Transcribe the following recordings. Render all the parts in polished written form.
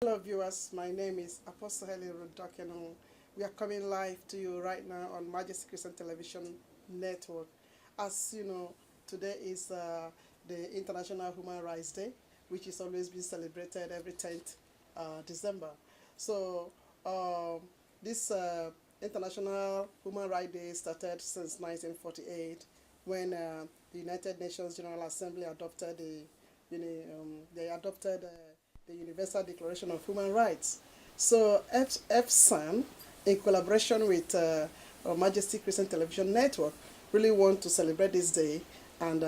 Hello viewers, my name is Apostle Helen Rodokeno. We are coming live to you right now on Majesty Christian Television Network. As you know, today is the International Human Rights Day, which is always been celebrated every 10th December. So this International Human Rights Day started since 1948 when the United Nations General Assembly adopted the Universal Declaration of Human Rights. So fsan, in collaboration with Our Majesty Christian Television Network, really want to celebrate this day and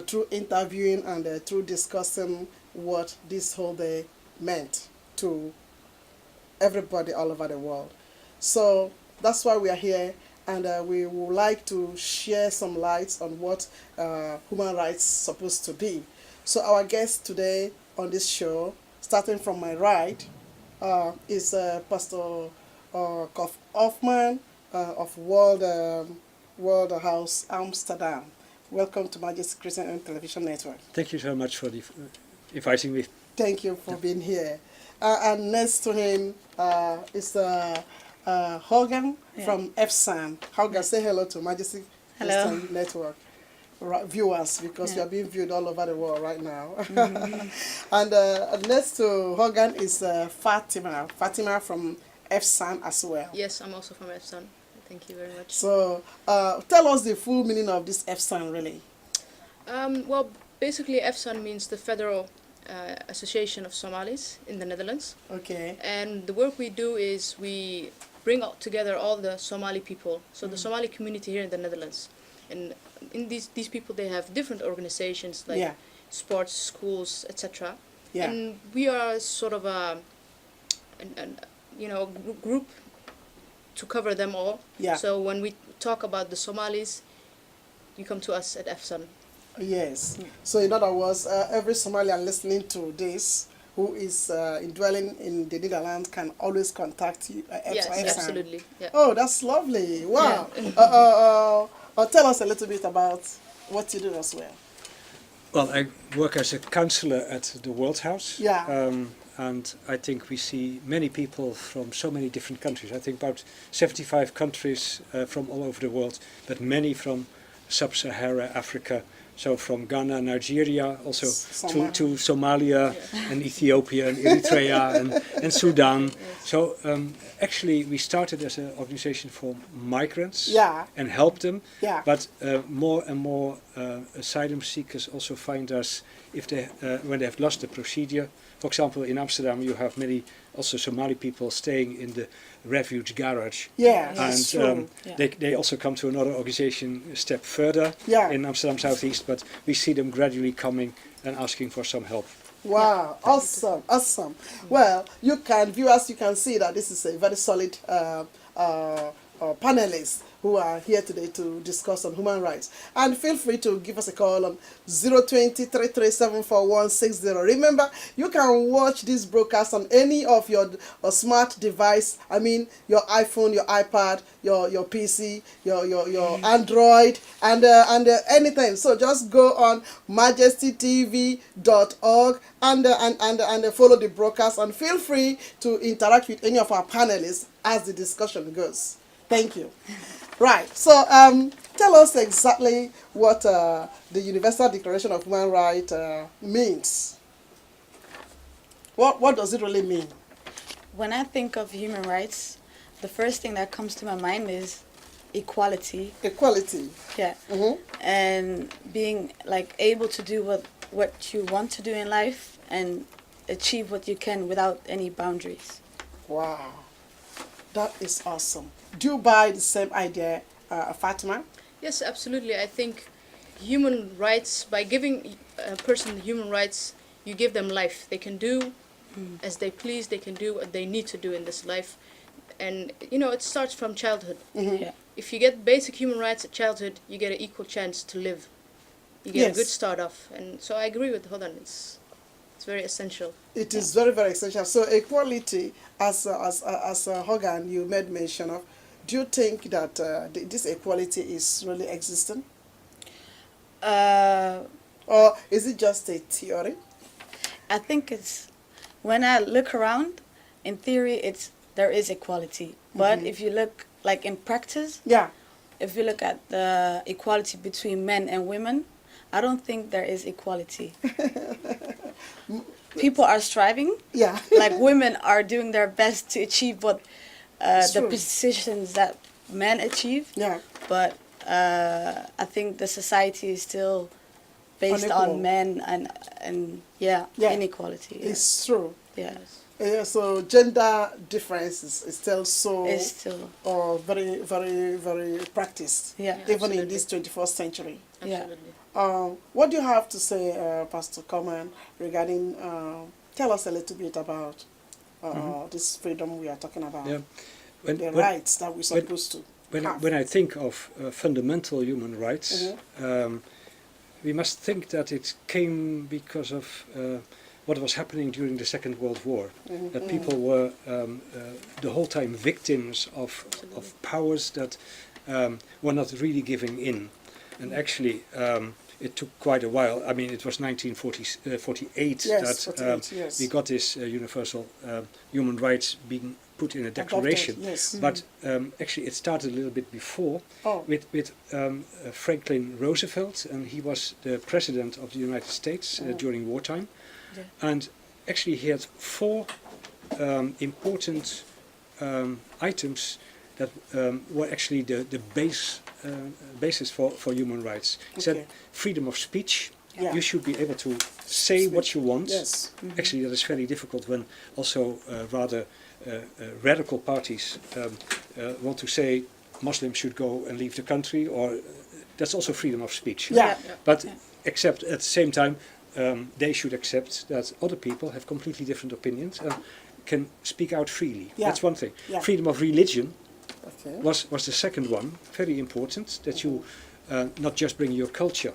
through interviewing and through discussing what this whole day meant to everybody all over the world. So that's why we are here, and we would like to share some lights on what human rights supposed to be. So our guest today on this show, starting from my right, is Pastor Kof Hoffman of World House Amsterdam. Welcome to Majesty Christian Television Network. Thank you so much for inviting me. Thank you for being here. And next to him is Hogan from fsan. Hogan, say hello to Majesty Christian Network viewers, because you are being viewed all over the world right now. And next to Hogan is Fatima from fsan as well. Yes, I'm also from fsan. Thank you very much. So tell us the full meaning of this fsan really. Well, basically fsan means the Federal Association of Somalis in the Netherlands. Okay. And the work we do is we bring together all the Somali people, so the Somali community here in the Netherlands. And in these people, they have different organizations like sports, schools, etc. Yeah. And we are sort of a group to cover them all. Yeah. So when we talk about the Somalis, you come to us at fsan. Yes. So in other words, every Somalian listening to this who is dwelling in the Netherlands can always contact you. Yes, absolutely. Yeah. Oh, that's lovely. Wow. Yeah. Tell us a little bit about what you do as well. Well, I work as a counselor at the World House. Yeah. And I think we see many people from so many different countries. I think about 75 countries from all over the world, but many from Sub-Sahara Africa. So from Ghana, Nigeria, also to Somalia and Ethiopia and Eritrea and Sudan. Yes. So actually we started as an organization for migrants and help them. Yeah. But more and more asylum seekers also find us if they when they have lost the procedure. For example, in Amsterdam you have many also Somali people staying in the refuge garage. Yeah, and they also come to another organization a step further in Amsterdam Southeast, but we see them gradually coming and asking for some help. Wow, awesome, awesome. Well, viewers, you can see that this is a very solid panelists who are here today to discuss on human rights. And feel free to give us a call on 020-337-4160. Remember, you can watch this broadcast on any of your smart device. I mean, your iPhone, your iPad, your PC, your Android, and anything. So just go on majestytv.org and follow the broadcast, and feel free to interact with any of our panelists as the discussion goes. Thank you. Right. So tell us exactly what the Universal Declaration of Human Rights means. What does it really mean? When I think of human rights, the first thing that comes to my mind is equality. Equality. Yeah. And being like able to do what you want to do in life and achieve what you can without any boundaries. Wow. That is awesome. Do you buy the same idea, Fatima? Yes, absolutely. I think human rights, by giving a person human rights, you give them life. They can do as they please. They can do what they need to do in this life. And, it starts from childhood. Yeah. If you get basic human rights at childhood, you get an equal chance to live. You get a good start off. And so I agree with Hodan. It's very essential. It is very, very essential. So equality, as Hogan, you made mention of, do you think that this equality is really existing? Or is it just a theory? I think it's when I look around, in theory, there is equality. But if you look like in practice, Yeah. if you look at the equality between men and women, I don't think there is equality. People are striving. Yeah. Like women are doing their best to achieve what It's the true. positions that men achieve. Yeah. But I think the society is still based Unequal. on men and Yeah. inequality. Yeah. It's true. Yeah. Yeah, so gender difference is still so It's still very, very, very practiced, yeah. even in Absolutely. this 21st century. Yeah. Absolutely. What do you have to say, Pastor Coleman, regarding, tell us a little bit about this freedom we are talking about, Yeah. the rights that we're supposed to have. When I think of fundamental human rights, we must think that it came because of what was happening during the Second World War. That people were the whole time victims of powers that were not really giving in. And actually, it took quite a while. I mean, it was 1948 Yes, that 48, yes. we got this universal human rights being put in a declaration. Adopted, yes. But actually, it started a little bit before Oh. with Franklin Roosevelt, and he was the president of the United States during wartime. Yeah. And actually, he had four important items that were actually the basis for human rights. He said Okay. freedom of speech. Yeah. You should be able to say what you want. Yes. Actually, that is very difficult when also rather radical parties want to say Muslims should go and leave the country, or that's also freedom of speech. Yeah. But Yeah. except at the same time, they should accept that other people have completely different opinions and can speak out freely. Yeah. That's one thing. Yeah. Freedom of religion Okay. was the second one, very important, that you not just bring your culture,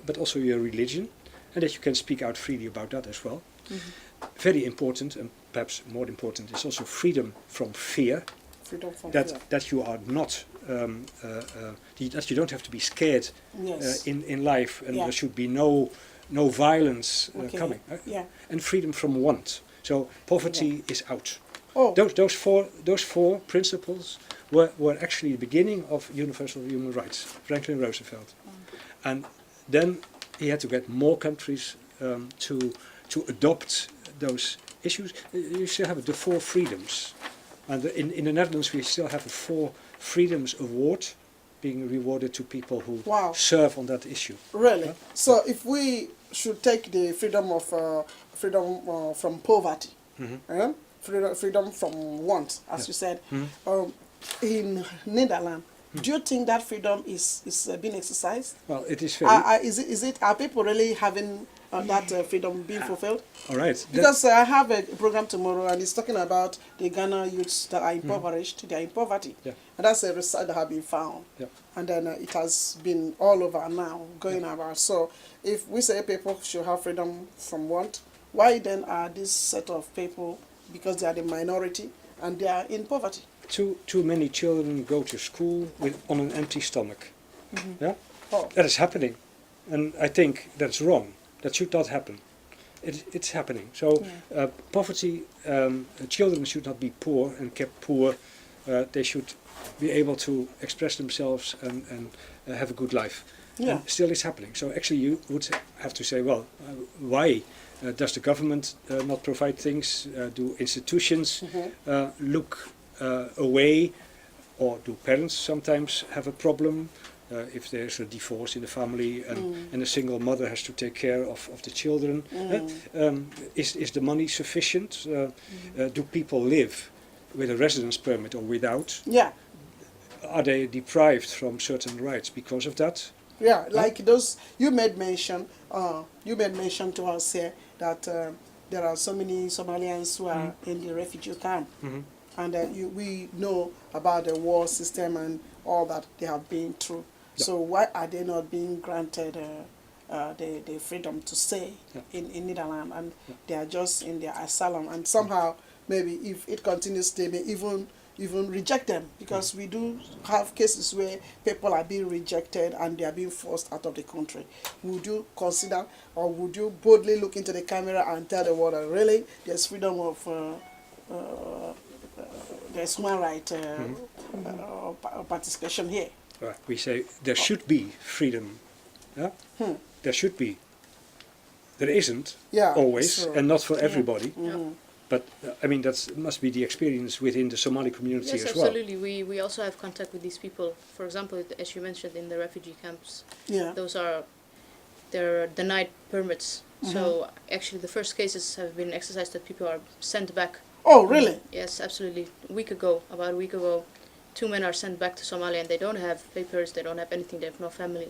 but also your religion, and that you can speak out freely about that as well. Very important, and perhaps more important, is also freedom from fear, Freedom from that, fear. that you are not, that you don't have to be scared Yes. in life, and Yeah. there should be no violence Okay. coming. Yeah. And freedom from want. So poverty is out. Oh. Those four principles were actually the beginning of universal human rights, Franklin Roosevelt. And then he had to get more countries to adopt those issues. You still have the four freedoms. And in the Netherlands we still have a 4 Freedoms Award being rewarded to people who Wow. serve on that issue. Really? Huh? So if we should take the freedom from poverty, freedom from want, as you said, in Netherlands, do you think that freedom is being exercised? Well, it is very... Are people really having that freedom being fulfilled? all right. Because I have a program tomorrow and it's talking about the Ghana youths that are impoverished, they are in poverty. Yeah. And that's a research that has been found. Yeah. And then it has been all over now, going about. So if we say people should have freedom from want, why then are this set of people, because they are the minority and they are in poverty? Too many children go to school on an empty stomach. Yeah? Oh. That is happening. And I think that's wrong. That should not happen. It's happening. So poverty, children should not be poor and kept poor. They should be able to express themselves and have a good life. Yeah. And still it's happening. So actually you would have to say, well, why does the government not provide things? Do institutions look away? Or do parents sometimes have a problem? If there's a divorce in the family and a single mother has to take care of the children. Is the money sufficient? Do people live with a residence permit or without? Yeah. Are they deprived from certain rights because of that? Yeah, like those, you made mention to us here that there are so many Somalians who are in the refugee camp. And we know about the war system and all that they have been through. So why are they not being granted the freedom to stay in Netherlands, and they are just in their asylum, and somehow maybe if it continues they may even even reject them, because we do have cases where people are being rejected and they are being forced out of the country. Would you consider, or would you boldly look into the camera and tell the world that really there's freedom of there's human right participation here? Right. We say there should be freedom. Yeah? There should be. There isn't always, sure. and not for everybody. Yeah. But I mean, that must be the experience within the Somali community Yes, as well. absolutely. We also have contact with these people. For example, as you mentioned, in the refugee camps, they're denied permits. So actually, the first cases have been exercised that people are sent back. Oh, really? Yes, absolutely. About a week ago, 2 men are sent back to Somalia, and they don't have papers, they don't have anything, they have no family.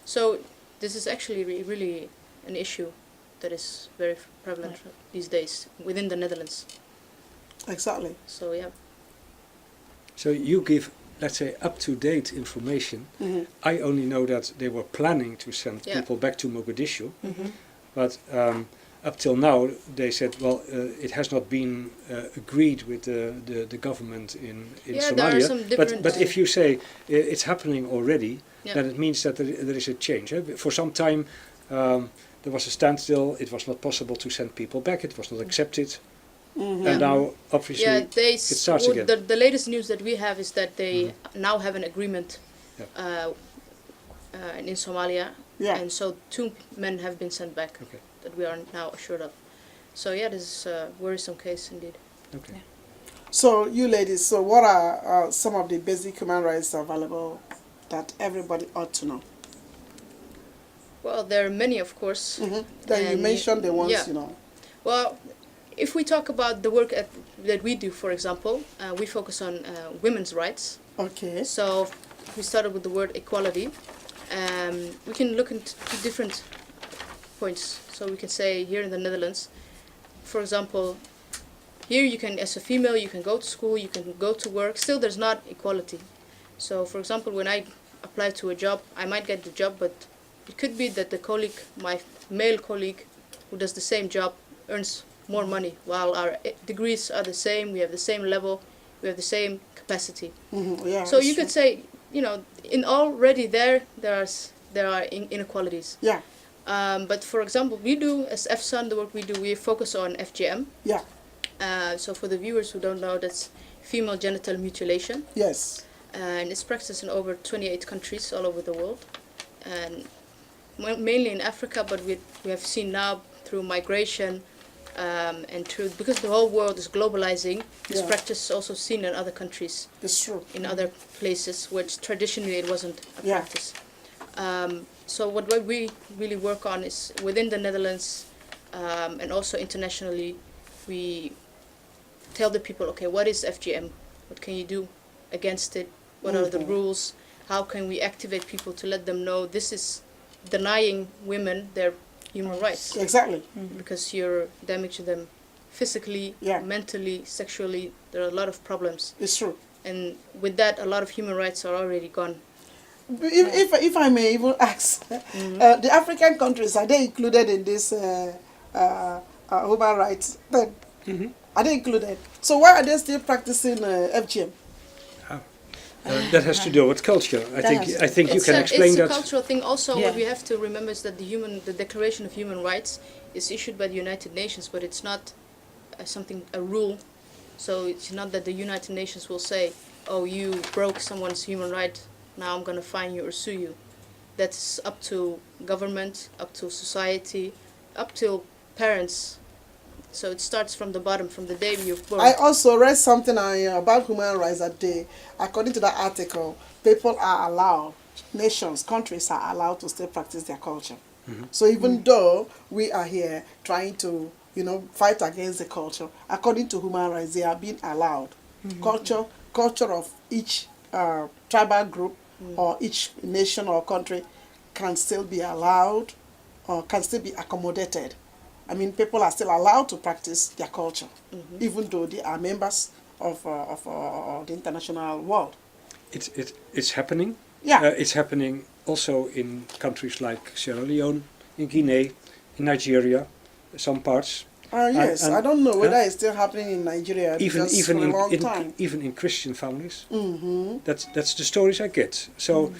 So this is actually really an issue that is very prevalent these days within the Netherlands. Exactly. So yeah. So you give, let's say, up-to-date information. I only know that they were planning to send people back to Mogadishu, but up till now they said, well, it has not been agreed with the government in Somalia. There are some different but if you say it's happening already, Yeah. then it means that there is a change. For some time there was a standstill. It was not possible to send people back. It was not accepted. And now, obviously, it starts again. The latest news that we have is that they now have an agreement in Somalia, and so 2 men have been sent back that we are now assured of. So yeah, this is a worrisome case indeed. Okay. So you ladies, so what are some of the basic human rights available that everybody ought to know? Well, there are many, of course. Then you mentioned the ones, you know. Well, if we talk about the work that we do, for example, we focus on women's rights. Okay. So we started with the word equality. We can look into different points. So we can say here in the Netherlands, for example, here you can, as a female, you can go to school, you can go to work. Still, there's not equality. So, for example, when I apply to a job, I might get the job, but it could be that the colleague, my male colleague, who does the same job, earns more money, while our degrees are the same, we have the same level, we have the same capacity. Yeah, So you could say, you know, in already there are inequalities. Yeah. But for example, we do, as fsan, the work we do, we focus on FGM. Yeah. So for the viewers who don't know, that's female genital mutilation. Yes. And it's practiced in over 28 countries all over the world. And mainly in Africa, but we have seen now through migration and because the whole world is globalizing, this practice is also seen in other countries. It's true. In other places, which traditionally it wasn't a practice. So what we really work on is within the Netherlands and also internationally, we tell the people, okay, what is FGM? What can you do against it? What are the rules? How can we activate people to let them know this is denying women their human rights? Exactly. Because you're damaging them physically, mentally, sexually. There are a lot of problems. It's true. And with that, a lot of human rights are already gone. If I may even ask, the African countries, are they included in this human rights thing? Are they included? So why are they still practicing FGM? That has to do with culture. I think you can explain that. It's a cultural thing. Also, what we have to remember is that the Declaration of Human Rights is issued by the United Nations, but it's not a rule. So it's not that the United Nations will say, "Oh, you broke someone's human right. Now I'm going to fine you or sue you." That's up to government, up to society, up to parents. So it starts from the bottom, from the day you're born. I also read something about human rights that according to that article, people are allowed, countries are allowed to still practice their culture. So even though we are here trying to, fight against the culture, according to human rights, they are being allowed. Culture of each tribal group or each nation or country can still be allowed or can still be accommodated. I mean, people are still allowed to practice their culture, even though they are members of the international world. It's happening. Yeah. It's happening also in countries like Sierra Leone, in Guinea, in Nigeria, some parts. Yes, And- I don't know whether huh? it's still happening in Nigeria even because even for a long time. even in Christian families. Mm-hmm. That's the stories I get. So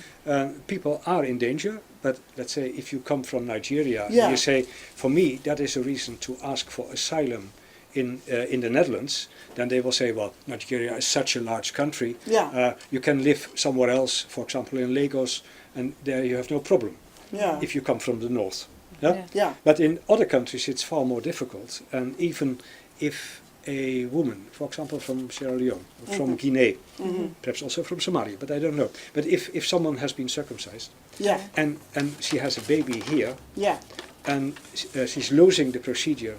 people are in danger. But let's say if you come from Nigeria, Yeah. and you say, for me, that is a reason to ask for asylum in the Netherlands. Then they will say, well, Nigeria is such a large country. Yeah. You can live somewhere else, for example, in Lagos, and there you have no problem Yeah. if you come from the north. Yeah? Yeah. Yeah. But in other countries, it's far more difficult. And even if a woman, for example, from Sierra Leone, or from Guinea, perhaps also from Somalia, but I don't know. But if someone has been circumcised Yeah. and she has a baby here Yeah. and she's losing the procedure,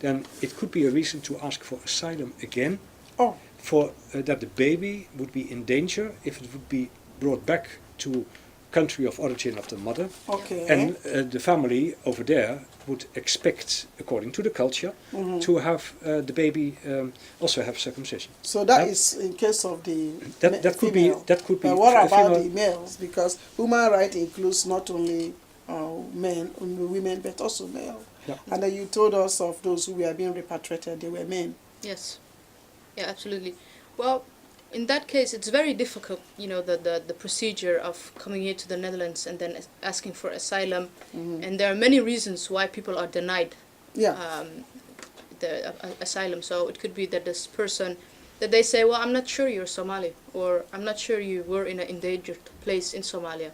then it could be a reason to ask for asylum again, Oh. for that the baby would be in danger if it would be brought back to country of origin of the mother, Okay. and the family over there would expect, according to the culture, to have the baby also have circumcision. So that Yeah. is in case of the That could be female. But what about female- the males? Because human right includes not only men, women, but also male. Yeah. And then you told us of those who were being repatriated; they were men. Yes. Yeah, absolutely. Well, in that case, it's very difficult, the procedure of coming here to the Netherlands and then asking for asylum. And there are many reasons why people are denied Yeah. the asylum. So it could be that this person, that they say, well, I'm not sure you're Somali, or I'm not sure you were in an endangered place in Somalia.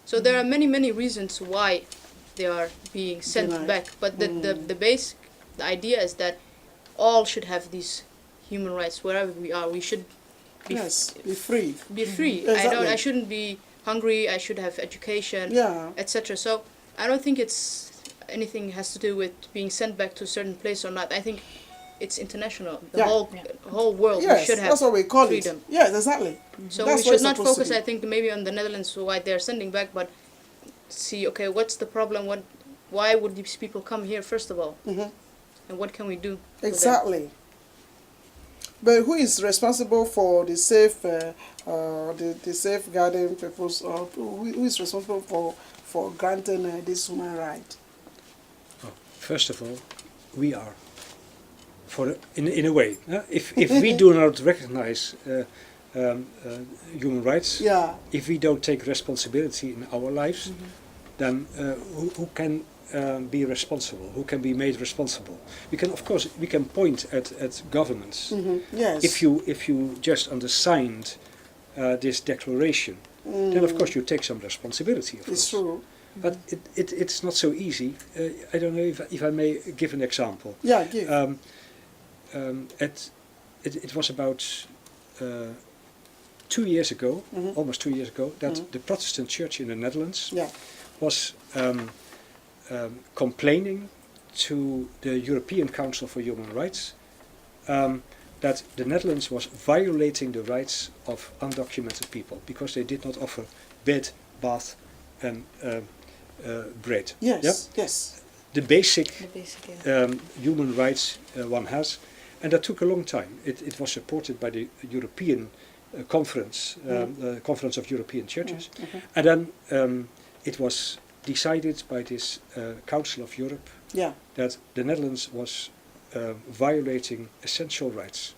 So there are many, many reasons why they are being sent Denied. back. But the idea is that all should have these human rights wherever we are. We should be Yes. Be free. be free. Exactly. I shouldn't be hungry. I should have education, Yeah. etc. So I don't think it's anything has to do with being sent back to a certain place or not. I think it's international. The Yeah. whole world, we Yes. should have That's what we call freedom. it. Yes. Exactly. So That's we what should it's not supposed to focus, be. I think, maybe on the Netherlands why they're sending back, but see, okay, what's the problem? Why would these people come here first of all? Mhm. And what can we do? for them? Exactly. But who is responsible for the the safeguarding purpose, or who is responsible for granting this human right? Oh, first of all, we are. In a way, if we do not recognize human rights, Yeah. if we don't take responsibility in our lives, then who can be responsible? Who can be made responsible? We can, of course, point at governments. Yes. If you just undersigned this declaration, then of course you take some responsibility. Of It's course. true. But it's not so easy. I don't know if I may give an example. Yeah. Give. It was about 2 years ago, almost 2 years ago, that the Protestant Church in the Netherlands Yeah. was complaining to the European Council for Human Rights that the Netherlands was violating the rights of undocumented people because they did not offer bed, bath, and bread. Yes. Yeah? Yes. The basic The basic, yeah. human rights one has, and that took a long time. It was supported by the European conference, Conference of European Churches, and then it was decided by this Council of Europe Yeah. that the Netherlands was violating essential rights.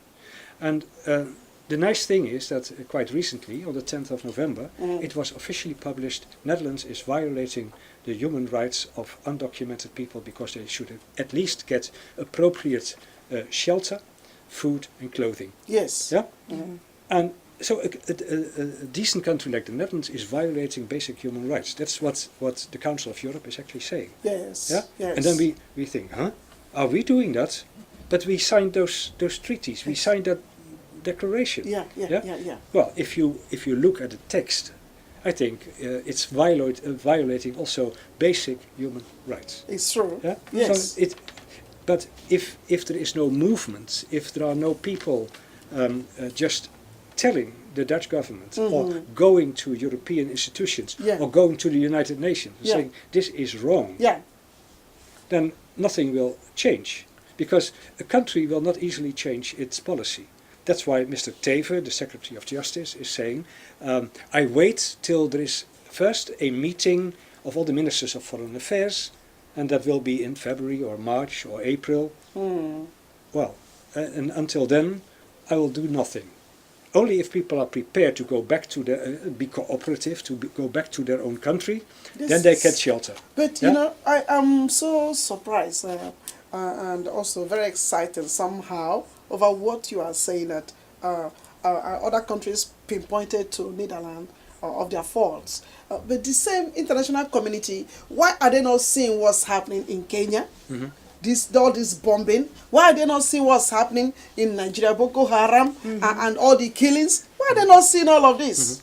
And the nice thing is that quite recently, on the 10th of November, it was officially published, Netherlands is violating the human rights of undocumented people because they should at least get appropriate shelter, food and clothing. Yes. Yeah? And so a decent country like the Netherlands is violating basic human rights. That's what the Council of Europe is actually saying. Yes. Yeah? Yes. And then we think, are we doing that? But we signed those treaties, we signed that declaration. Yeah. Well, if you look at the text, I think it's violating also basic human rights. It's true. Yeah? Yes. So but if there is no movement, if there are no people just telling the Dutch government or going to European institutions or going to the United Nations and saying this is wrong, then nothing will change. Because a country will not easily change its policy. That's why Mr. Teven, the Secretary of Justice, is saying, I wait till there is first a meeting of all the ministers of foreign affairs, and that will be in February or March or April, Well, and until then, I will do nothing. Only if people are prepared to go back to be cooperative, to go back to their own country, then they get shelter. But you know, I am so surprised and also very excited somehow over what you are saying, that other countries pinpointed to Netherlands of their faults. But the same international community, why are they not seeing what's happening in Kenya? All this bombing. Why are they not seeing what's happening in Nigeria, Boko Haram, and all the killings? Why are they not seeing all of this?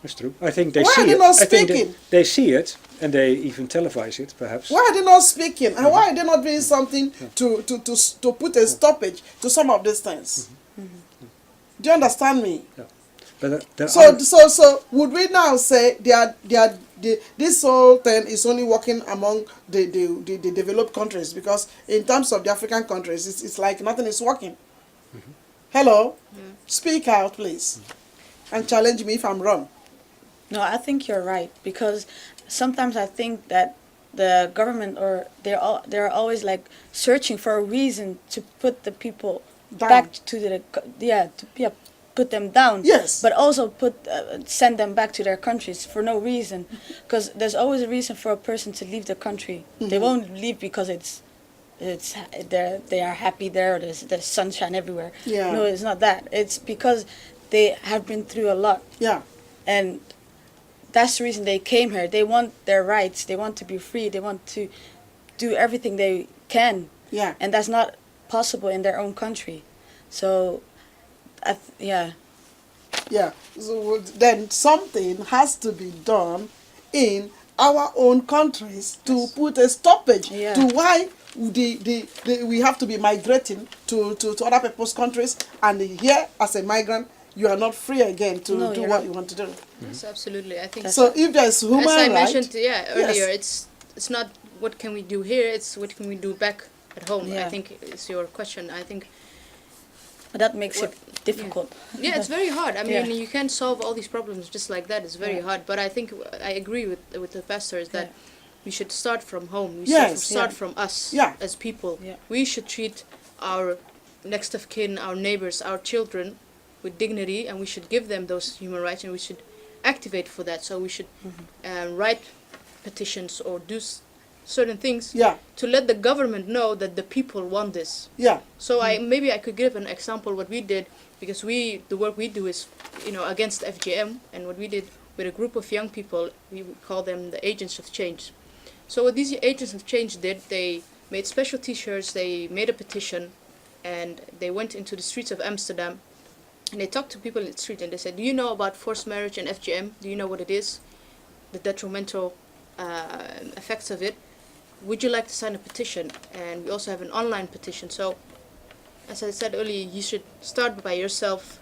That's true. I think they Why see are they it. not I think speaking? they see it, and they even televise it, perhaps. Why are they not speaking? And why are they not doing something to put a stoppage to some of these things? Do you understand me? Yeah. But there So would we now say this whole thing is only working among the developed countries, because in terms of the African countries, it's like nothing is working? Hello? Speak out, please, and challenge me if I'm wrong. No, I think you're right, because sometimes I think that the government, or they're always like searching for a reason to put the people Down. back to put them down. Yes. But also send them back to their countries for no reason, because there's always a reason for a person to leave the country. They won't leave because they are happy there. There's sunshine everywhere. Yeah. No, it's not that. It's because they have been through a lot. Yeah. And that's the reason they came here. They want their rights. They want to be free. They want to do everything they can. Yeah. And that's not possible in their own country. So, yeah. Yeah. So then something has to be done in our own countries to put a stoppage to why we have to be migrating to other people's countries, and here as a migrant you are not free again to do what you want to do. Yes, absolutely. I think So if there's human as I right, mentioned earlier, it's not what can we do here, it's what can we do back at home. Yeah. I think it's your question. I think That makes it difficult. yeah, it's very hard. I mean, Yeah. you can't solve all these problems just like that. It's very hard. But I think I agree with the pastors that we should start from home. We should start from us as people. Yeah. We should treat our next of kin, our neighbors, our children with dignity, and we should give them those human rights, and we should activate for that. So we should write petitions or do certain things to let the government know that the people want this. Yeah. So maybe I could give an example what we did, because the work we do is against FGM, and what we did with a group of young people, we call them the agents of change. So what these agents of change did, they made special T-shirts, they made a petition, and they went into the streets of Amsterdam, and they talked to people in the street, and they said, do you know about forced marriage and FGM? Do you know what it is? The detrimental effects of it? Would you like to sign a petition? And we also have an online petition. So, as I said earlier, you should start by yourself,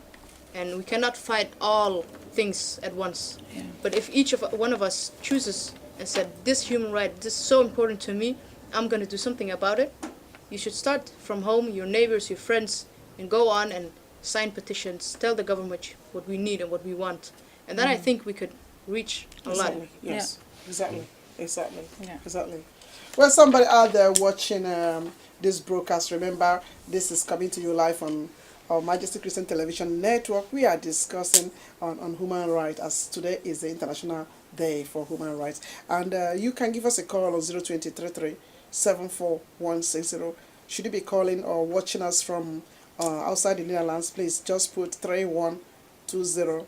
and we cannot fight all things at once. Yeah. But if one of us chooses and said, this human right, this is so important to me, I'm going to do something about it, you should start from home, your neighbors, your friends, and go on and sign petitions, tell the government what we need and what we want. And then I think we could reach a lot. Yes. Yeah. Exactly. Yeah. Exactly. Well, somebody out there watching this broadcast, remember, this is coming to you live on our Majesty Christian Television Network. We are discussing on human rights, as today is the International Day for Human Rights. And you can give us a call on 02033 74160. Should you be calling or watching us from outside the Netherlands, please just put 3120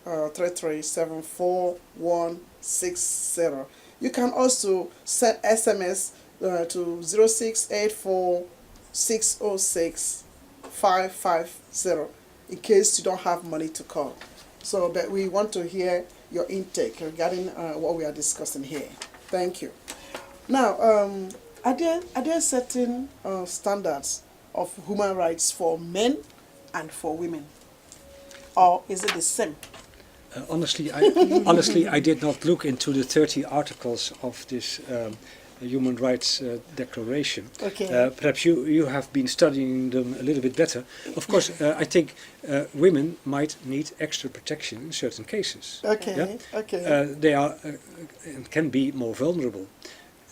33746160. You can also send SMS to 0684606550 in case you don't have money to call. So, but we want to hear your intake regarding what we are discussing here. Thank you. Now, are there certain standards of human rights for men and for women, or is it the same? Honestly, I did not look into the 30 articles of this Human Rights Declaration. Okay. Perhaps you have been studying them a little bit better. Of course, I think women might need extra protection in certain cases. Okay. Yeah? Okay. They are and can be more vulnerable.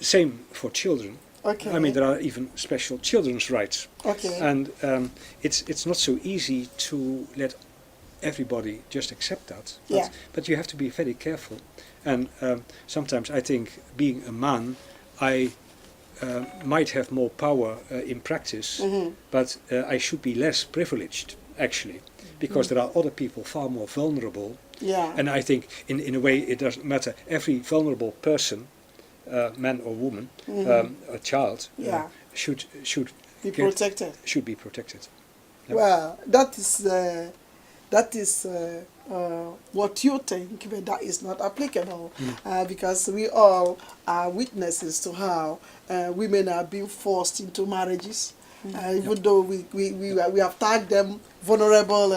Same for children. Okay. I mean, there are even special children's rights. Okay. And it's not so easy to let everybody just accept that. But, Yeah. but you have to be very careful. And sometimes I think being a man, I might have more power in practice, but I should be less privileged, actually, because there are other people far more vulnerable. Yeah. And I think in a way it doesn't matter. Every vulnerable person, man or woman, a child, Yeah. should Be get- protected. should be protected. Yeah. Well, that is what you think, but that is not applicable because we all are witnesses to how women are being forced into marriages, even though we have tagged them vulnerable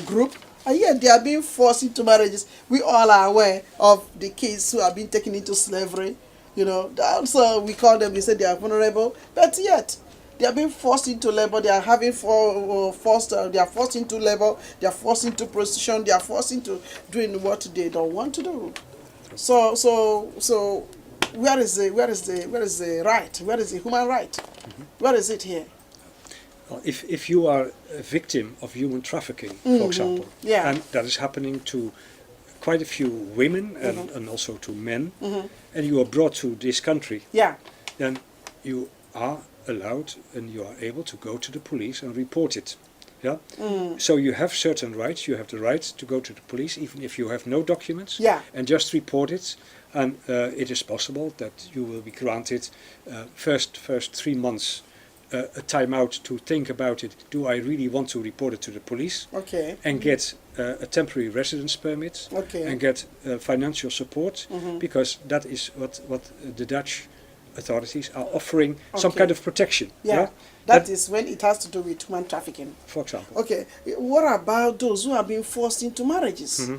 group. And yet they are being forced into marriages. We all are aware of the kids who are being taken into slavery. You know, also we call them, we say they are vulnerable, but yet they are being forced into labor. They are having they are forced into labor. They are forced into prostitution. They are forced into doing what they don't want to do. So, where is the right? Where is the human right? Where is it here? Well, if you are a victim of human trafficking, for example, Yeah. and that is happening to quite a few women and also to men, and you are brought to this country, Yeah. then you are allowed and you are able to go to the police and report it. Yeah. So you have certain rights. You have the right to go to the police even if you have no documents. Yeah. And just report it, and it is possible that you will be granted first 3 months a timeout to think about it. Do I really want to report it to the police? Okay. And get a temporary residence permit. Okay. And get financial support, because that is what the Dutch authorities are offering, some Okay. kind of protection. Yeah. That is when it has to do with human trafficking. For example. Okay. What about those who are being forced into marriages?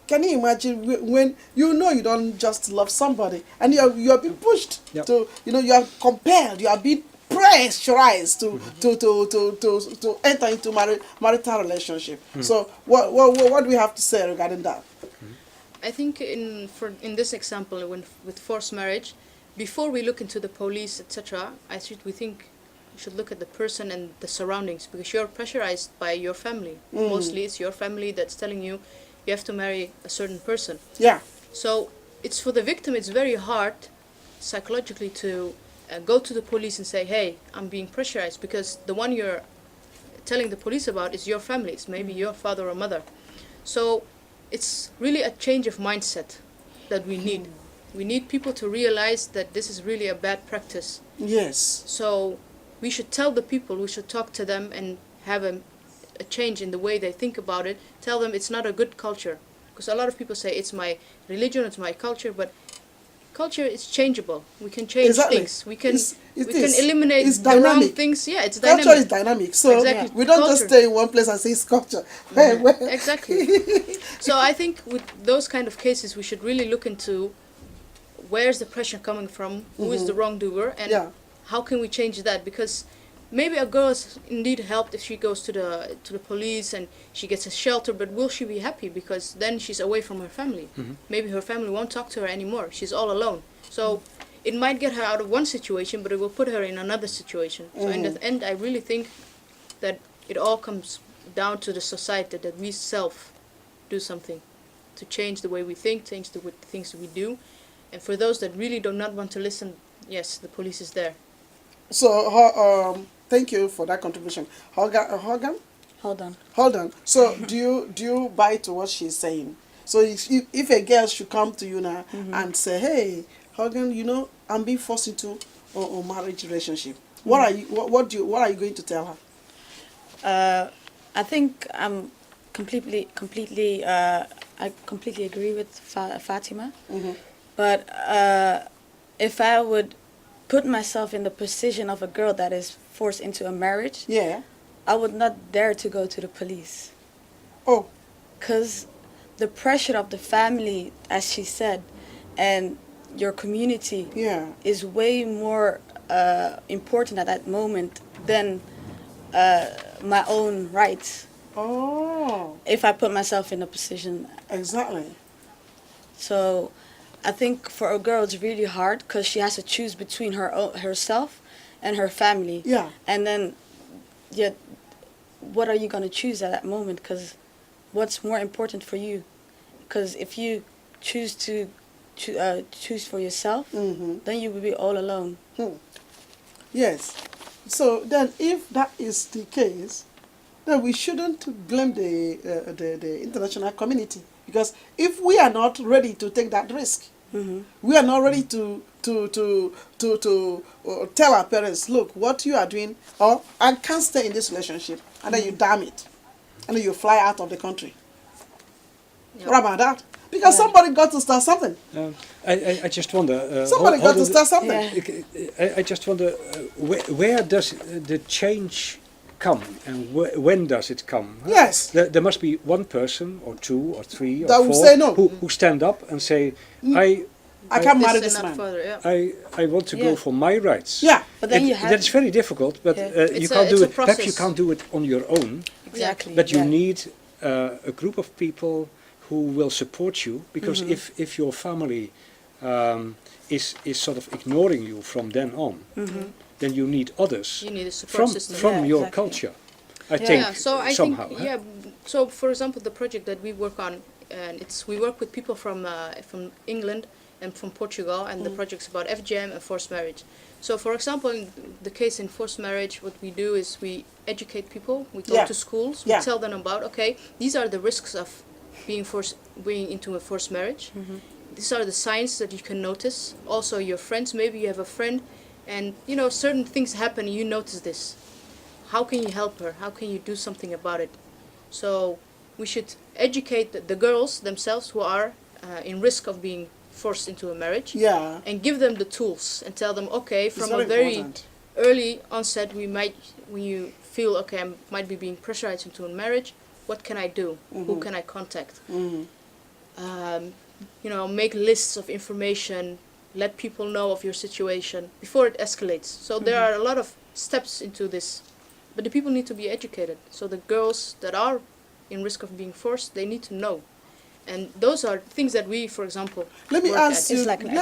Can you imagine when you know you don't just love somebody and you are being pushed Yep. to, you are compelled, you are being pressurized to enter into marital relationship. So what do we have to say regarding that? I think in this example, with forced marriage, before we look into the police, etc., we think we should look at the person and the surroundings, because you're pressurized by your family. Mostly it's your family that's telling you you have to marry a certain person. Yeah. So it's for the victim, it's very hard psychologically to go to the police and say, hey, I'm being pressurized, because the one you're telling the police about is your family. It's maybe your father or mother. So it's really a change of mindset that we need. We need people to realize that this is really a bad practice. Yes. So we should tell the people, we should talk to them and have a change in the way they think about it. Tell them it's not a good culture. Because a lot of people say it's my religion, it's my culture, but culture is changeable. We can change Exactly. things. We can It we can is. eliminate It's the wrong dynamic. things. Yeah, it's Culture dynamic. is dynamic. So Exactly. we don't just Culture. stay in one place and say it's culture. Exactly. So I think with those kind of cases, we should really look into where's the pressure coming from, who is the wrongdoer, and Yeah. how can we change that? Because maybe a girl is indeed helped if she goes to the police and she gets a shelter, but will she be happy? Because then she's away from her family. Maybe her family won't talk to her anymore. She's all alone. So it might get her out of one situation, but it will put her in another situation. So in the end, I really think that it all comes down to the society, that we self do something to change the way we think, change the things we do. And for those that really do not want to listen, yes, the police is there. So thank you for that contribution. Hogan? Hold on. So do you buy to what she's saying? So if a girl should come to you now and say, hey, Hogan, I'm being forced into a marriage relationship. What are you going to tell her? I think I completely agree with Fatima. But if I would put myself in the position of a girl that is forced into a marriage, Yeah. I would not dare to go to the police. Oh. Because the pressure of the family, as she said, and your community is way more important at that moment than my own rights. Oh. If I put myself in a position. Exactly. So I think for a girl it's really hard because she has to choose between herself and her family. Yeah. And then, yet, what are you going to choose at that moment? Because what's more important for you? Because if you choose to choose for yourself, then you will be all alone. Yes. So then, if that is the case, then we shouldn't blame the international community, because if we are not ready to take that risk, we are not ready to tell our parents, look, what you are doing, or I can't stay in this relationship, and then you damn it, and then you fly out of the country. Yeah. What about that? Because somebody got to start something. I just wonder. Somebody got to start something. Yeah. I just wonder where does the change come, and when does it come? Yes. There must be one person or two or three or That four will say no. who stand up and say, I can't marry This this and not man. further, yeah. I want to go Yeah. for my rights. Yeah. But then you have... That's very difficult, but Yeah. you It's can't do a it. Perhaps you process. can't do it on your own, Exactly. but you yeah. need a group of people who will support you, because if your family is sort of ignoring you from then on, then you need others You need a support system. from Yeah, your exactly. culture. I think Yeah, so I somehow. think, yeah. So for example, the project that we work on, and we work with people from England and from Portugal, and the project's about FGM and forced marriage. So for example, in the case in forced marriage, what we do is we educate people. We go to schools. We tell them about, okay, these are the risks of being into a forced marriage. These are the signs that you can notice. Also, your friends, maybe you have a friend, and you know certain things happen. You notice this. How can you help her? How can you do something about it? So we should educate the girls themselves who are in risk of being forced into a marriage, and give them the tools and tell them, okay, from a very early onset, when you feel, okay, I might be being pressurized into a marriage, what can I do? Who can I contact? You know, make lists of information, let people know of your situation before it escalates. So there are a lot of steps into this, but the people need to be educated. So the girls that are in risk of being forced, they need to know. And those are things that we, for example, let me work ask at. you. like an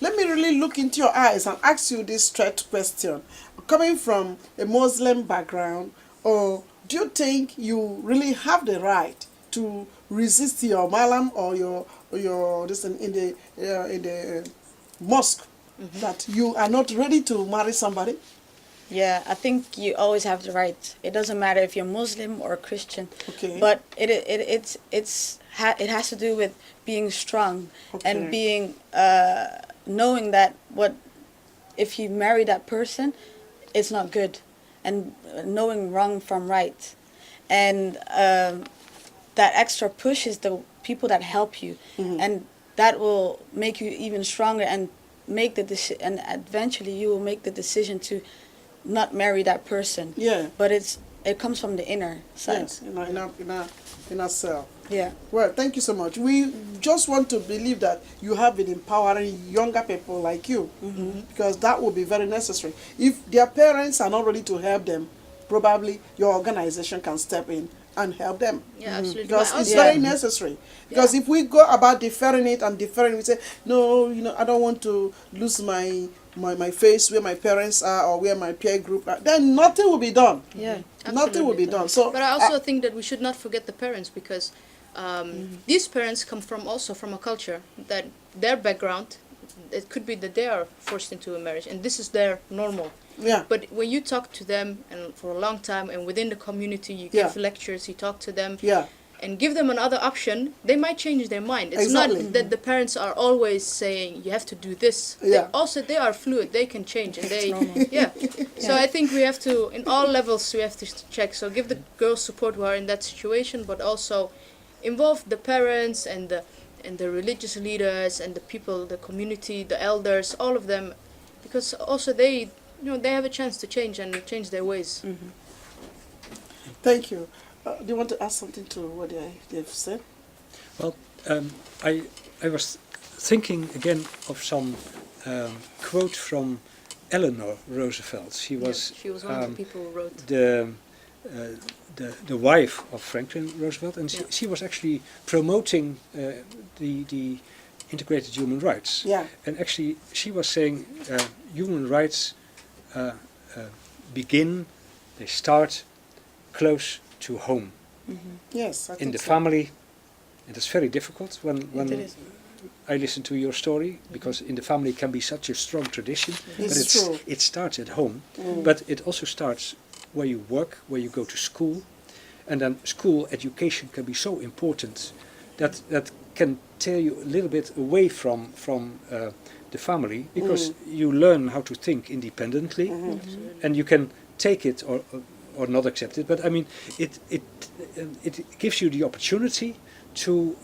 let me really look into your eyes and ask you this straight question. Coming from a Muslim background, or do you think you really have the right to resist your malam or your this in the mosque that you are not ready to marry somebody? Yeah, I think you always have the right. It doesn't matter if you're Muslim or Christian. Okay. But it has to do with being strong and being knowing that if you marry that person, it's not good, and knowing wrong from right, and that extra push is the people that help you, and that will make you even stronger and make and eventually you will make the decision to not marry that person. Yeah. But it comes from the inner side. Yes, in ourselves. Yeah. Well, thank you so much. We just want to believe that you have been empowering younger people like you, because that will be very necessary. If their parents are not ready to help them, probably your organization can step in and help them. Yeah, absolutely. Because But it's also- very necessary. Because if we go about deferring it, we say, no, I don't want to lose my face where my parents are or where my peer group are, then nothing will be done. Yeah. Nothing will be done. So, but I also think that we should not forget the parents, because these parents come from a culture that their background, it could be that they are forced into a marriage and this is their normal. Yeah. But when you talk to them and for a long time and within the community, you give lectures, you talk to them, and give them another option, they might change their mind. It's not that the parents are always saying you have to do this. They are fluid. They can change, and they So I think we have to, in all levels, we have to check. So give the girls support who are in that situation, but also involve the parents and the religious leaders and the people, the community, the elders, all of them, because also they have a chance to change and change their ways. Thank you. Do you want to add something to what they've said? Well, I was thinking again of some quote from Eleanor Roosevelt. She was one of the people who wrote the wife of Franklin Roosevelt, and she was actually promoting the integrated human rights. Yeah. And actually, she was saying human rights uh, begin, they start close to home. Yes, I In think the so. family, and it's very difficult when It is. I listen to your story, because in the family can be such a strong tradition, but It's true. it starts at home, but it also starts where you work, where you go to school, and then school education can be so important that can tear you a little bit away from the family, because you learn how to think independently, and you can take it or not accept it. But I mean, it gives you the opportunity to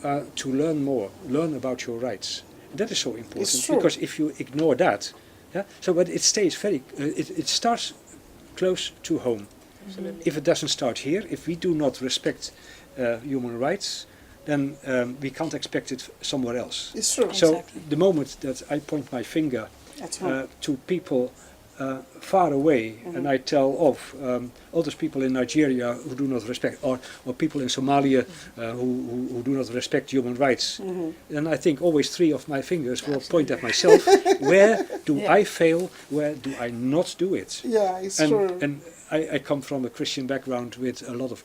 learn more, learn about your rights. That is so important, It's true. because if you ignore that, yeah. So, but it stays very. It starts close to home. Absolutely. If it doesn't start here, if we do not respect human rights, then we can't expect it somewhere else. It's true. So Exactly. the moment that I point my finger At home. to people far away, and I tell of all those people in Nigeria who do not respect, or people in Somalia who do not respect human rights, then I think always three of my fingers will point at myself. Where do Yeah. I fail? Where do I not do it? Yeah, it's true. And I come from a Christian background with a lot of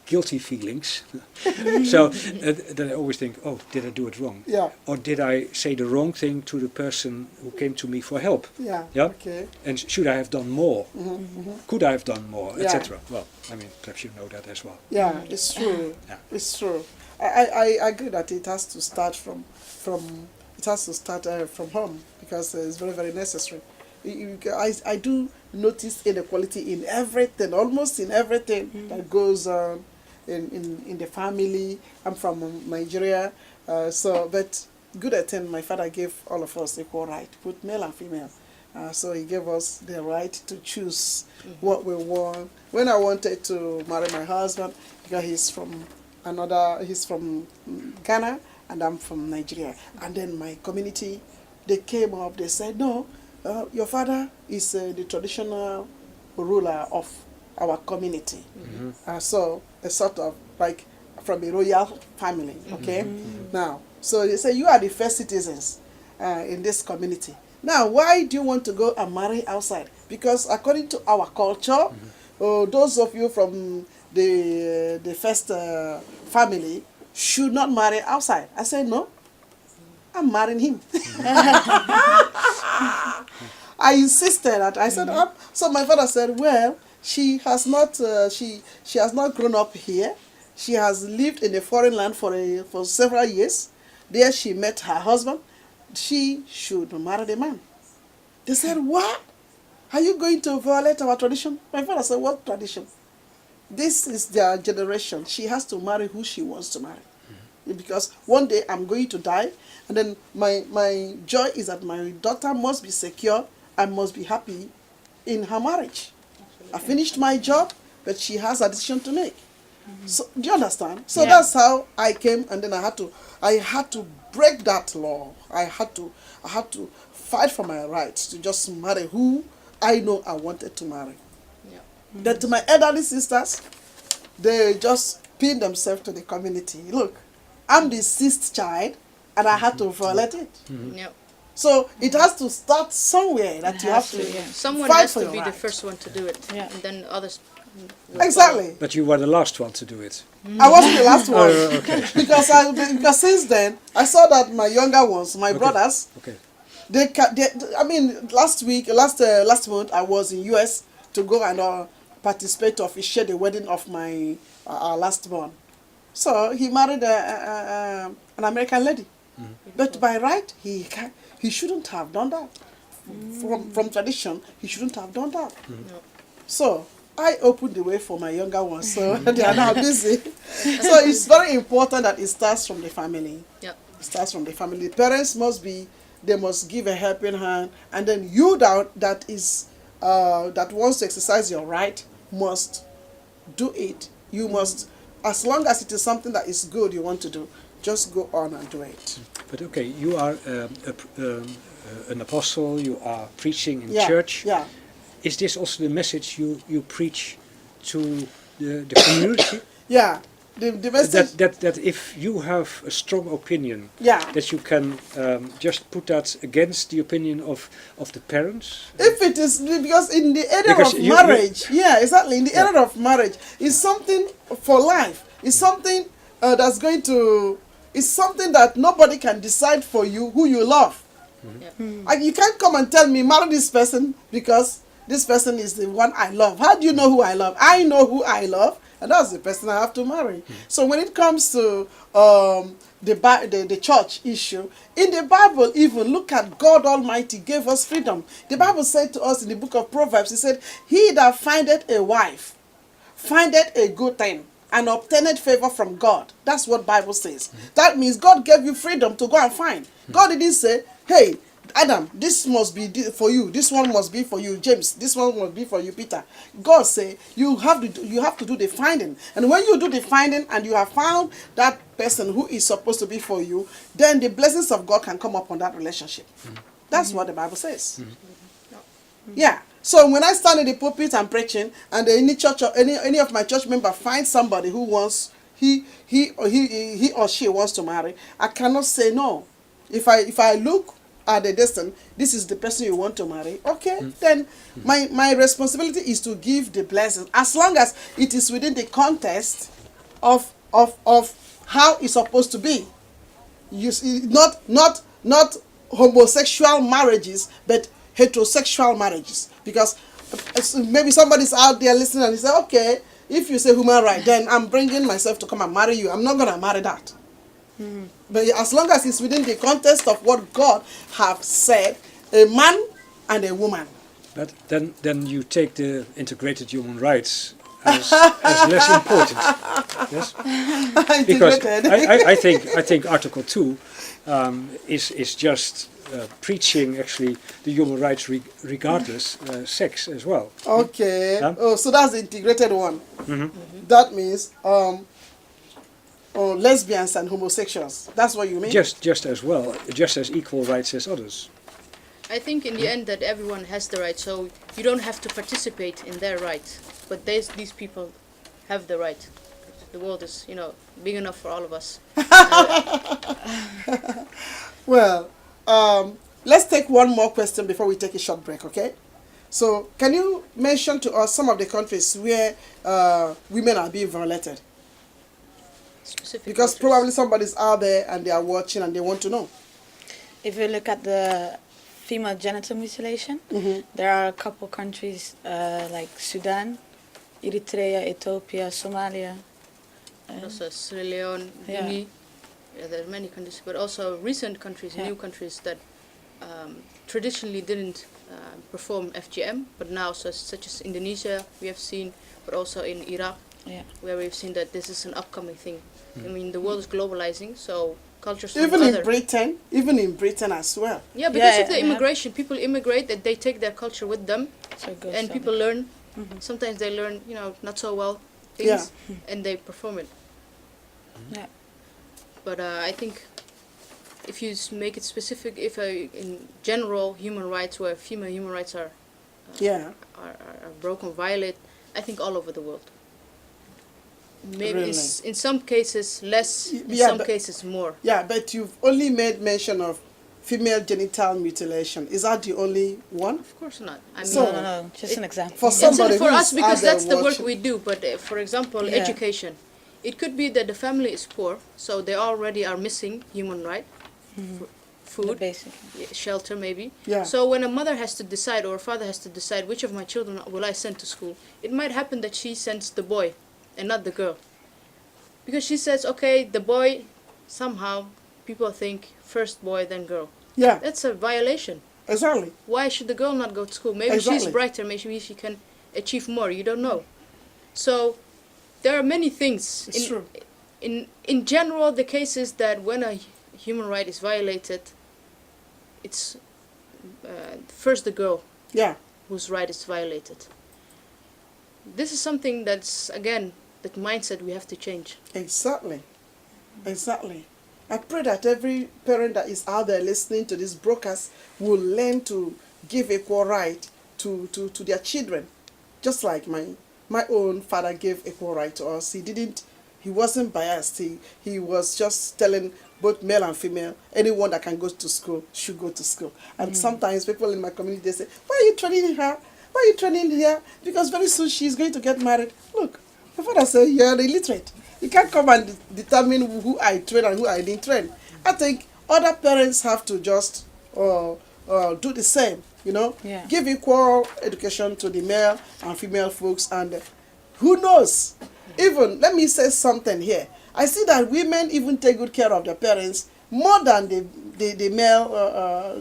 guilty feelings. So then I always think, oh, did I do it wrong? Yeah, Or did I say the wrong thing to the person who came to me for help? yeah, Yeah? okay. And should I have done more? Could I have done more? Yeah. Etc. Well, I mean, perhaps you know that as well. Yeah, it's true. Yeah. It's true. I agree that it has to start from home, because it's very, very necessary. I do notice inequality in everything, almost in everything that goes on in the family. I'm from Nigeria, but good at it. My father gave all of us equal right, both male and female. So he gave us the right to choose what we want. When I wanted to marry my husband, because he's from Ghana and I'm from Nigeria, and then my community, they came up, they said, no, your father is the traditional ruler of our community. So a sort of like from a royal family, okay? Now, so they say you are the first citizens in this community. Now, why do you want to go and marry outside? Because according to our culture, those of you from the first family should not marry outside. I said, no, I'm marrying him. I insisted that. I said, so my father said, well, she has not grown up here. She has lived in a foreign land for several years. There she met her husband. She should marry the man. They said, what? Are you going to violate our tradition? My father said, what tradition? This is their generation. She has to marry who she wants to marry. Because one day I'm going to die, and then my joy is that my daughter must be secure and must be happy in her marriage. I finished my job, but she has a decision to make. So do you understand? So that's how I came, and then I had to break that law. I had to fight for my rights to just marry who I know I wanted to marry. Yeah. But to my elderly sisters, they just pin themselves to the community. Look, I'm the sixth child, and I had to violate it. Yeah. So it has to start somewhere that you have to Someone fight has for to your be the right. first one to do it, Yeah. and then others. will Exactly. But you were the last one to do it. I wasn't the last one. Okay. because since then I saw that my younger ones, my brothers, Okay. I mean, last month I was in US to go and participate to officiate the wedding of my last born. So he married an American lady, but by right he shouldn't have done that. From tradition, he shouldn't have done that. No. So I opened the way for my younger ones, so they are now busy. So it's very important that it starts from the family. Yeah. It starts from the family. The parents must give a helping hand, and then you that wants to exercise your right must do it. You must, as long as it is something that is good you want to do, just go on and do it. But okay, you are an apostle. You are preaching in Yeah, church. yeah. Is this also the message you preach to the community? Yeah, the message that if you have a strong opinion, yeah, that you can just put that against the opinion of the parents. if it is, because in the area Because of you- marriage, yeah, exactly, in the Yeah. area of marriage, it's something for life. It's something that's going to, it's something that nobody can decide for you who you love. Yeah. And you can't come and tell me marry this person because this person is the one I love. How do you know who I love? I know who I love, and that's the person I have to marry. So when it comes to the church issue, in the Bible, even look at God Almighty gave us freedom. The Bible said to us in the book of Proverbs, He said, "He that findeth a wife findeth a good thing and obtaineth favor from God." That's what Bible says. That means God gave you freedom to go and find. God didn't say, "Hey, Adam, this must be for you. This one must be for you, James. This one must be for you, Peter." God say you have to do the finding. And when you do the finding and you have found that person who is supposed to be for you, then the blessings of God can come upon that relationship. That's what the Bible says. Yeah. So when I stand in the pulpit and preaching, and any church or any of my church members find somebody who wants he or she wants to marry, I cannot say no. If I look at the distance, this is the person you want to marry. Okay, then my responsibility is to give the blessings, as long as it is within the context of how it's supposed to be. You see, not homosexual marriages, but heterosexual marriages. Because maybe somebody's out there listening and he say, okay, if you say human right, then I'm bringing myself to come and marry you. I'm not gonna marry that. But as long as it's within the context of what God have said, a man and a woman. But then you take the integrated human rights as less important. Yes, because Integrated. I think Article 2 is just preaching actually the human rights regardless sex as well. Okay. Yeah? Oh, so that's the integrated one. Mhm. That means lesbians and homosexuals. That's what you mean? Just as well, just as equal rights as others. I think in the end that everyone has the right, so you don't have to participate in their rights, but these people have the right. The world is, big enough for all of us. Well, let's take one more question before we take a short break, okay? So, can you mention to us some of the countries where women are being violated? Specific Because countries. probably somebody's out there and they are watching and they want to know. If you look at the female genital mutilation, there are a couple countries like Sudan, Eritrea, Ethiopia, Somalia. Also Sierra Leone, Yeah. Guinea. Yeah, there are many countries, but also recent countries, Yeah. new countries that traditionally didn't perform FGM, but now such as Indonesia we have seen, but also in Iraq, Yeah. where we've seen that this is an upcoming thing. I mean, the world is globalizing, so cultures from Even other... in Britain as well. Yeah, because Yeah, of the yeah. immigration, people immigrate, that they take their culture with them, So it goes and on. people learn. Sometimes they learn, not so well things, and they perform it. Yeah. But I think if you make it specific, if in general human rights, where female human rights are broken, violated, I think all over the world. Maybe Really? in some cases less, in Yeah, some but- cases more. Yeah, but you've only made mention of female genital mutilation. Is that the only one? Of course not. I mean, So- No, just an example. For it's somebody for who us is because out there that's the work watching. we do. But for example, Yeah. education. It could be that the family is poor, so they already are missing human right, The food, basic. shelter maybe. Yeah. So when a mother has to decide or a father has to decide which of my children will I send to school, it might happen that she sends the boy and not the girl. Because she says, okay, the boy, somehow people think first boy then girl. Yeah, That's a violation. exactly. Why should the girl not go to school? Maybe she's Exactly. brighter, maybe she can achieve more, you don't know. So there are many things. It's true. In general, the case is that when a human right is violated, it's first the girl Yeah, whose right is violated. This is something that's, again, that mindset we have to change. exactly. Exactly. I pray that every parent that is out there listening to this broadcast will learn to give equal right to their children. Just like my own father gave equal right to us. He didn't he wasn't biased. He was just telling both male and female, anyone that can go to school should go to school. And sometimes people in my community, they say, why are you training her? Why are you training her? Because very soon she's going to get married. Look, my father said, you're illiterate. You can't come and determine who I train and who I didn't train. I think other parents have to just do the same, you know, give equal education to the male and female folks. And who knows, even, let me say something here. I see that women even take good care of their parents more than the male,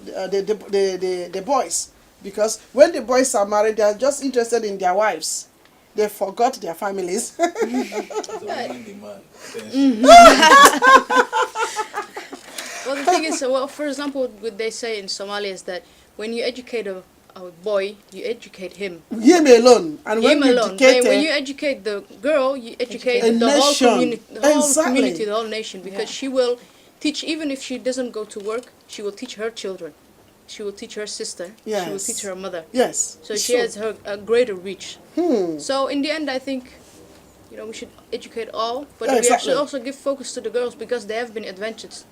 the boys. Because when the boys are married, they are just interested in their wives. They forgot their families. Well, the thing is, well, for example, what they say in Somalia is that when you educate a boy, you educate him. Him alone. And when you educate when you educate the girl, you educate the whole community, the whole nation, because she will teach, even if she doesn't go to work, she will teach her children. She will teach her sister. Yes. She will teach her mother. Yes. So she has a greater reach. So in the end, I think, you know, we should educate all, but we should also give focus to the girls because they have been advantaged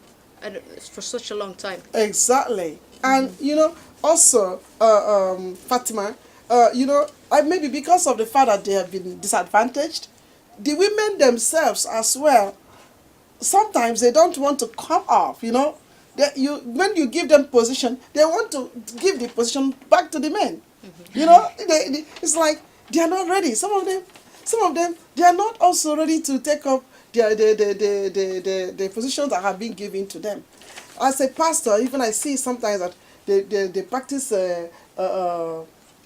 for such a long time. Exactly. And, you know, also, Fatima, you know, maybe because of the fact that they have been disadvantaged, the women themselves as well, sometimes they don't want to come off, you know. When you give them position, they want to give the position back to the men. You know, it's like they are not ready. Some of them, they are not also ready to take up the positions that have been given to them. As a pastor, even I see sometimes that they practice.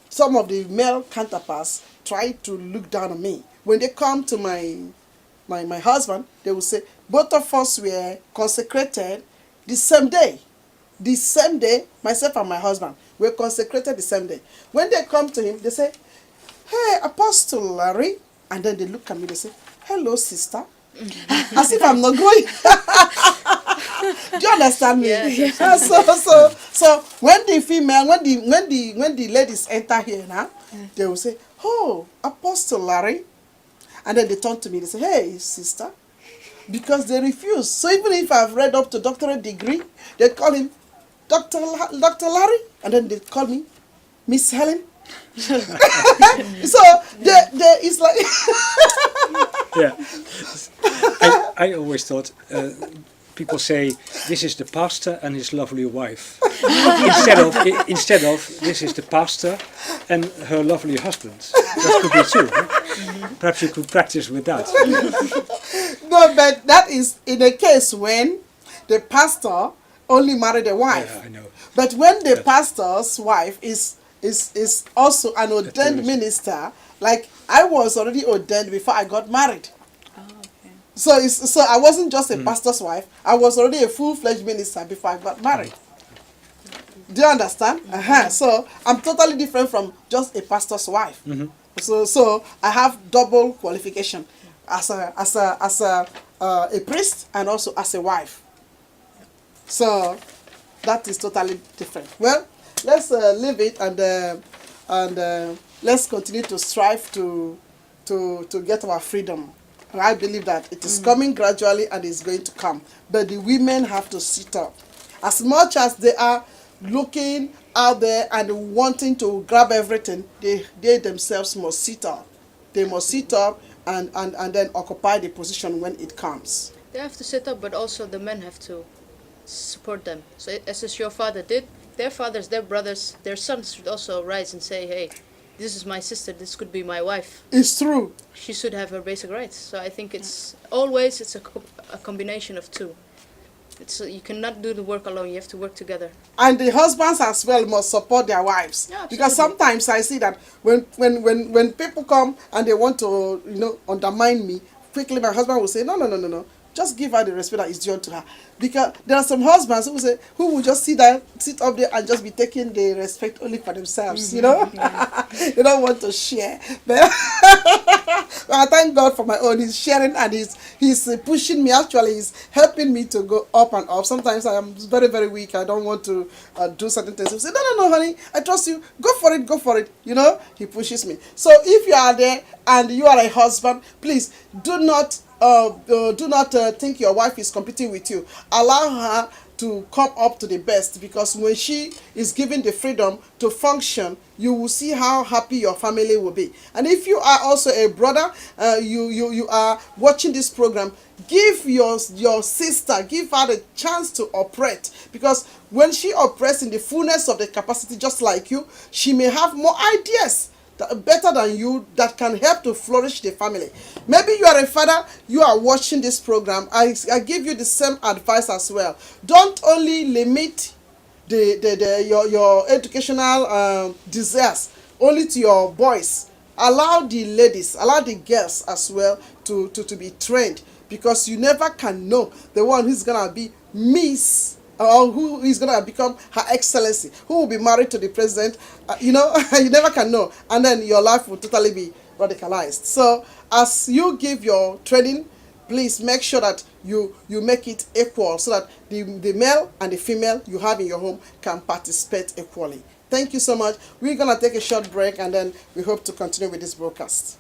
Some of the male counterparts try to look down on me. When they come to my husband, they will say, both of us were consecrated the same day, myself and my husband were consecrated the same day. When they come to him, they say, hey, Apostle Larry. And then they look at me, they say, hello, sister. As if I'm not going. Do you understand me? Yes. So when the female, when the ladies enter here now, they will say, oh, Apostle Larry. And then they turn to me, they say, hey, sister. Because they refuse. So even if I've read up to doctorate degree, they call him Dr. Larry, and then they call me Miss Helen. So it's like I always thought people say this is the pastor and his lovely wife instead of this is the pastor and her lovely husband. That could be true. Huh? Perhaps you could practice with that. No, but that is in a case when the pastor only married a wife. Yeah, I know. But when the pastor's wife is also an ordained minister, like I was already ordained before I got married. Oh, okay. So I wasn't just a pastor's wife. I was already a full-fledged minister before I got married. Do you understand? So I'm totally different from just a pastor's wife. So I have double qualification as a priest and also as a wife. So that is totally different. Well, let's leave it and let's continue to strive to get our freedom. And I believe that it is coming gradually and it's going to come. But the women have to sit up. As much as they are looking out there and wanting to grab everything, they themselves must sit up. They must sit up and then occupy the position when it comes. They have to sit up, but also the men have to support them. So as your father did, their fathers, their brothers, their sons should also rise and say, hey, this is my sister, this could be my wife. It's true. She should have her basic rights. So I think it's always a combination of two. You cannot do the work alone, you have to work together. And the husbands as well must support their wives. Yeah, because sometimes I see that when people come and they want to, undermine me, quickly my husband will say, no. Just give her the respect that is due to her. Because there are some husbands who will just sit up there and just be taking the respect only for themselves, They don't want to share. But I thank God for my own. He's sharing and he's pushing me. Actually, he's helping me to go up and up. Sometimes I am very, very weak. I don't want to do certain things. He say, no, honey, I trust you. Go for it. He pushes me. So if you are there and you are a husband, please do not do not think your wife is competing with you. Allow her to come up to the best, because when she is given the freedom to function, you will see how happy your family will be. And if you are also a brother, you are watching this program, give your sister, give her the chance to operate, because when she operates in the fullness of the capacity just like you, she may have more ideas better than you that can help to flourish the family. Maybe you are a father, you are watching this program. I give you the same advice as well. Don't only limit your educational desires only to your boys. Allow the ladies, allow the girls as well to be trained, because you never can know the one who's gonna be Miss, or who is going to become Her Excellency, who will be married to the president. You never can know. And then your life will totally be radicalized. So as you give your training, please make sure that you make it equal, so that the male and the female you have in your home can participate equally. Thank you so much. We're going to take a short break, and then we hope to continue with this broadcast.